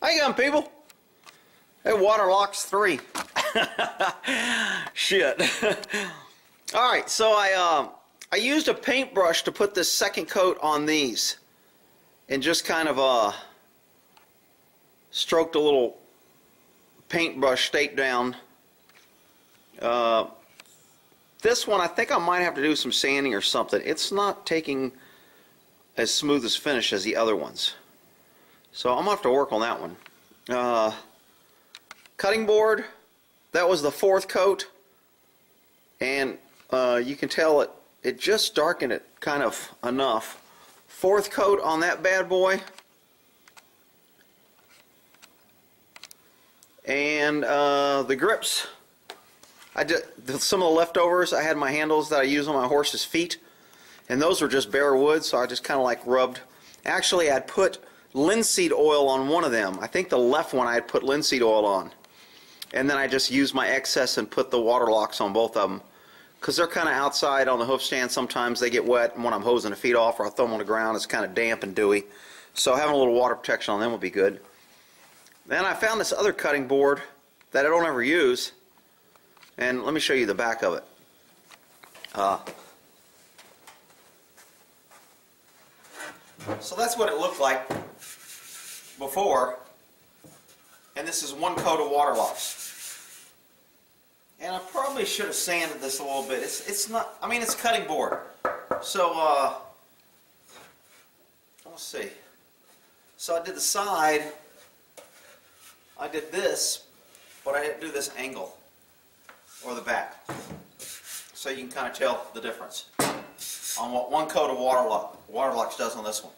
How you going, people? Hey, Waterlox 3. Shit. Alright, so I used a paintbrush to put this second coat on these. And just kind of stroked a little paintbrush stake down. This one, I think I might have to do some sanding or something. It's not taking as smooth as finish as the other ones. So I'm going to have to work on that one. Cutting board, that was the fourth coat. And you can tell it just darkened it kind of enough. Fourth coat on that bad boy. And the grips, I did some of the leftovers. I had my handles that I use on my horse's feet, and those were just bare wood, so I just kind of like rubbed. Actually, I'd put linseed oil on one of them. I think the left one I had put linseed oil on, and then I just used my excess and put the Waterlox on both of them, because they're kind of outside on the hoof stand. Sometimes they get wet, and when I'm hosing the feet off or I throw them on the ground, it's kind of damp and dewy, so having a little water protection on them would be good. Then I found this other cutting board that I don't ever use, and let me show you the back of it. So that's what it looked like before, and this is one coat of Waterlox. And I probably should have sanded this a little bit. It's not, I mean, it's a cutting board. So let's see. So I did the side. I did this, but I didn't do this angle or the back. So you can kind of tell the difference on what one coat of Waterlox does on this one.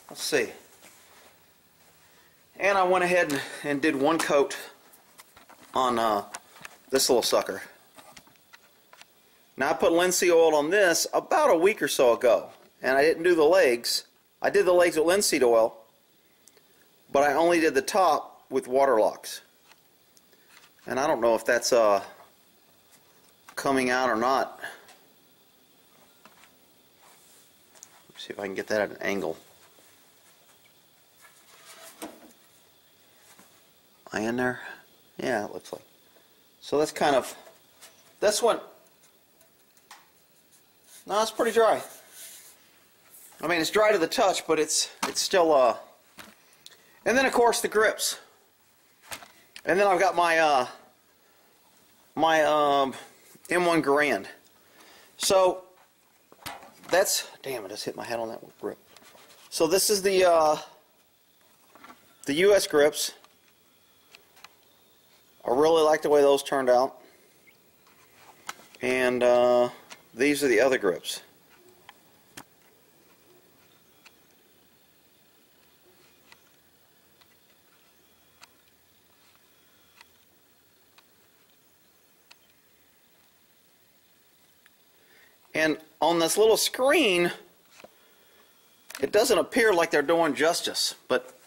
Let's see. And I went ahead and did one coat on this little sucker. Now I put linseed oil on this about a week or so ago, and I didn't do the legs. I did the legs with linseed oil, but I only did the top with Waterlox. And I don't know if that's coming out or not. Let's see if I can get that at an angle. Am I in there? Yeah, it looks like. So that's kind of, this one, no, it's pretty dry. I mean, it's dry to the touch, but it's still, and then of course the grips. And then I've got my my M1 Garand. So that's, damn, I just hit my head on that grip. So this is the US grips. I really like the way those turned out. And these are the other grips. And on this little screen, it doesn't appear like they're doing justice, but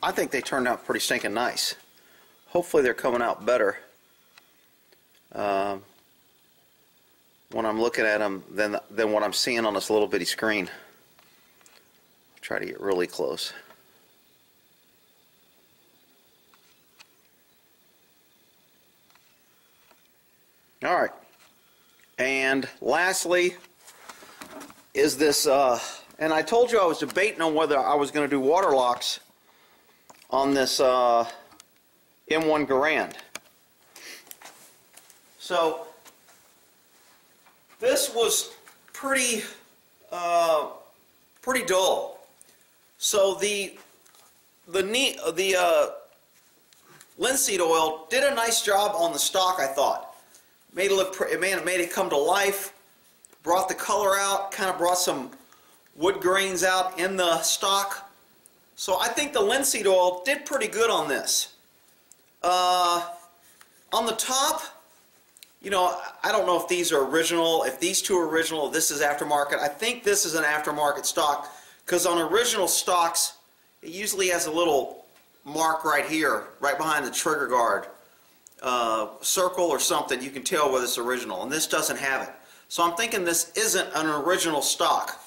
I think they turned out pretty stinking nice. Hopefully they're coming out better when I'm looking at them than what I'm seeing on this little bitty screen. I'll try to get really close. Alright. And lastly is this, and I told you I was debating on whether I was going to do Waterlox on this M1 Garand. So this was pretty dull. So the linseed oil did a nice job on the stock, I thought. Made it look, it made it come to life, brought the color out, kind of brought some wood grains out in the stock. So I think the linseed oil did pretty good on this. On the top, you know, I don't know if these are original, if these two are original, if this is aftermarket. I think this is an aftermarket stock, because on original stocks, it usually has a little mark right here, right behind the trigger guard. Circle or something, you can tell whether it's original, and this doesn't have it. So I'm thinking this isn't an original stock,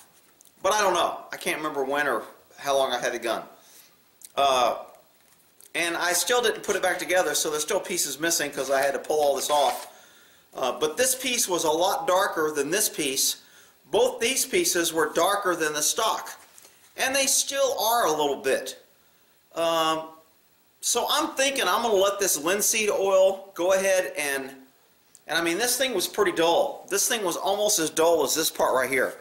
but I don't know. I can't remember when or how long I had the gun. And I still didn't put it back together, so there's still pieces missing because I had to pull all this off. But this piece was a lot darker than this piece. Both these pieces were darker than the stock. And they still are a little bit. So I'm thinking I'm going to let this linseed oil go ahead and I mean, this thing was pretty dull. This thing was almost as dull as this part right here.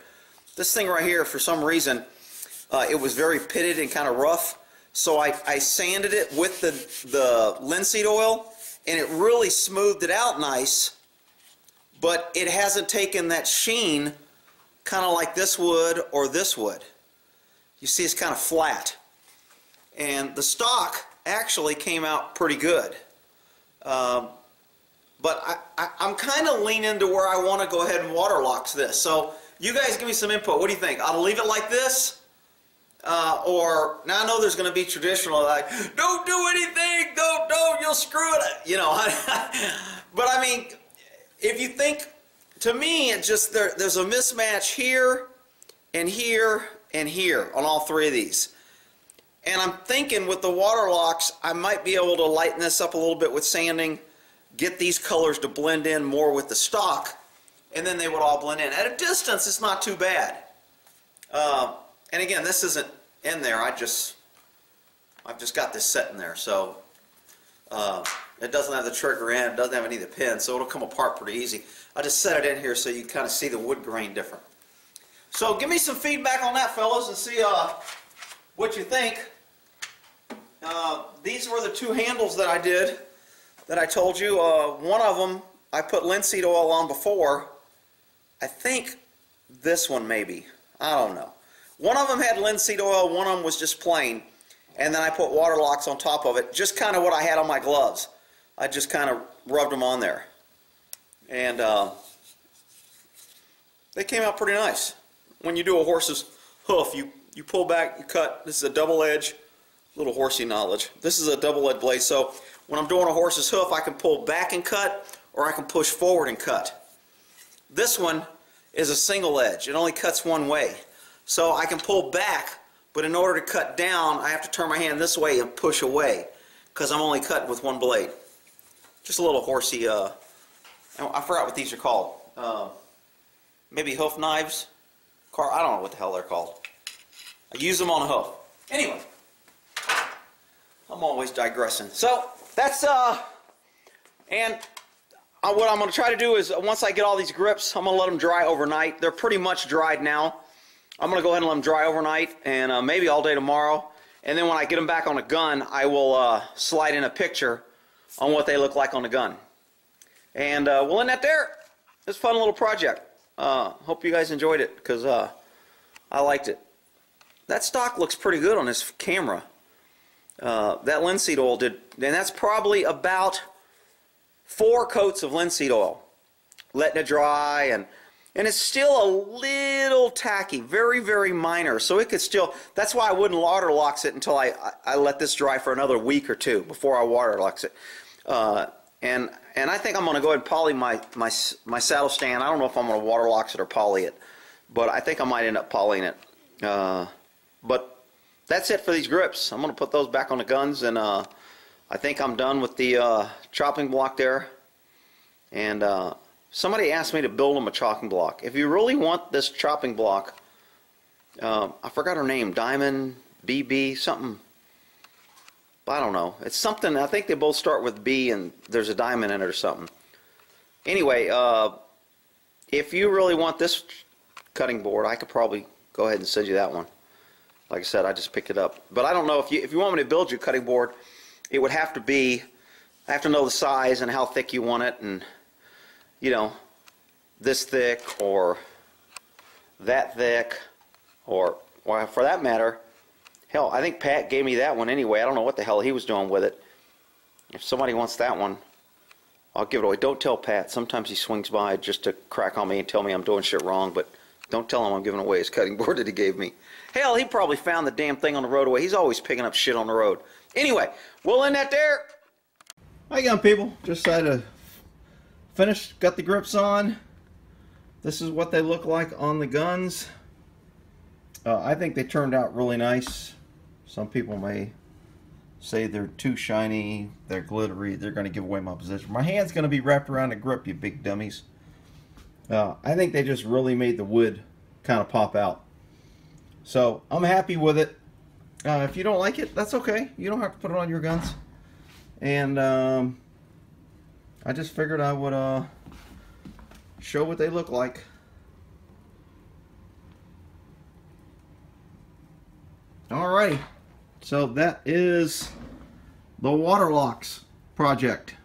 This thing right here, for some reason, it was very pitted and kind of rough. So I sanded it with the linseed oil, and it really smoothed it out nice. But it hasn't taken that sheen kind of like this would or this would. You see it's kind of flat. And the stock actually came out pretty good. But I'm kind of leaning to where I want to go ahead and Waterlox this. So you guys give me some input. What do you think? Ought to leave it like this? Or, now I know there's going to be traditional, like, don't do anything, don't, you'll screw it. You know, but I mean, if you think, to me, it just, there's a mismatch here and here and here on all three of these. And I'm thinking with the Waterlox, I might be able to lighten this up a little bit with sanding, get these colors to blend in more with the stock, and then they would all blend in. At a distance, it's not too bad. And again, this isn't in there. I've just got this set in there, so it doesn't have the trigger in, it doesn't have any of the pins, so it'll come apart pretty easy. I just set it in here so you kind of see the wood grain different. So give me some feedback on that, fellas, and see what you think. These were the two handles that I did, that I told you. One of them I put linseed oil on before. I think this one maybe. I don't know. One of them had linseed oil, one of them was just plain. And then I put Waterlox on top of it, just kind of what I had on my gloves. I just kind of rubbed them on there. And they came out pretty nice. When you do a horse's hoof, you pull back, you cut. This is a double edge, little horsey knowledge. This is a double edge blade, so when I'm doing a horse's hoof, I can pull back and cut, or I can push forward and cut. This one is a single edge. It only cuts one way. So I can pull back, but in order to cut down, I have to turn my hand this way and push away, because I'm only cutting with one blade. Just a little horsey, I forgot what these are called. Maybe hoof knives? I don't know what the hell they're called. I use them on a hoof. Anyway, I'm always digressing. So, that's, and what I'm going to try to do is, once I get all these grips, I'm going to let them dry overnight. They're pretty much dried now. I'm going to go ahead and let them dry overnight, and maybe all day tomorrow. And then when I get them back on a gun, I will slide in a picture on what they look like on the gun. And we'll end that there. It's a fun little project. Hope you guys enjoyed it, because I liked it. That stock looks pretty good on this camera. That linseed oil did, and that's probably about 4 coats of linseed oil. Letting it dry, and it's still a little tacky, very, very minor. So it could still, that's why I wouldn't Waterlox it until I let this dry for another week or two before I Waterlox it. And I think I'm going to go ahead and poly my saddle stand. I don't know if I'm going to Waterlox it or poly it, but I think I might end up polying it. But that's it for these grips. I'm going to put those back on the guns, and I think I'm done with the chopping block there. And somebody asked me to build them a chopping block. If you really want this chopping block, I forgot her name, Diamond, BB, something. I don't know. It's something, I think they both start with B and there's a diamond in it or something. Anyway, if you really want this cutting board, I could probably go ahead and send you that one. Like I said, I just picked it up. But I don't know, if you want me to build your cutting board, it would have to be, I have to know the size and how thick you want it, and, you know, this thick or that thick, or well, for that matter, hell, I think Pat gave me that one anyway. I don't know what the hell he was doing with it. If somebody wants that one, I'll give it away. Don't tell Pat. Sometimes he swings by just to crack on me and tell me I'm doing shit wrong, but don't tell him I'm giving away his cutting board that he gave me. Hell, he probably found the damn thing on the roadway. He's always picking up shit on the road. Anyway, we'll end that there. How you going, people? Just decided to finish, got the grips on. This is what they look like on the guns. I think they turned out really nice. Some people may say they're too shiny, they're glittery, they're going to give away my position. My hand's going to be wrapped around the grip, you big dummies. I think they just really made the wood kind of pop out. So I'm happy with it. If you don't like it, that's okay. You don't have to put it on your guns. And I just figured I would show what they look like. Alrighty, so that is the Waterlox project.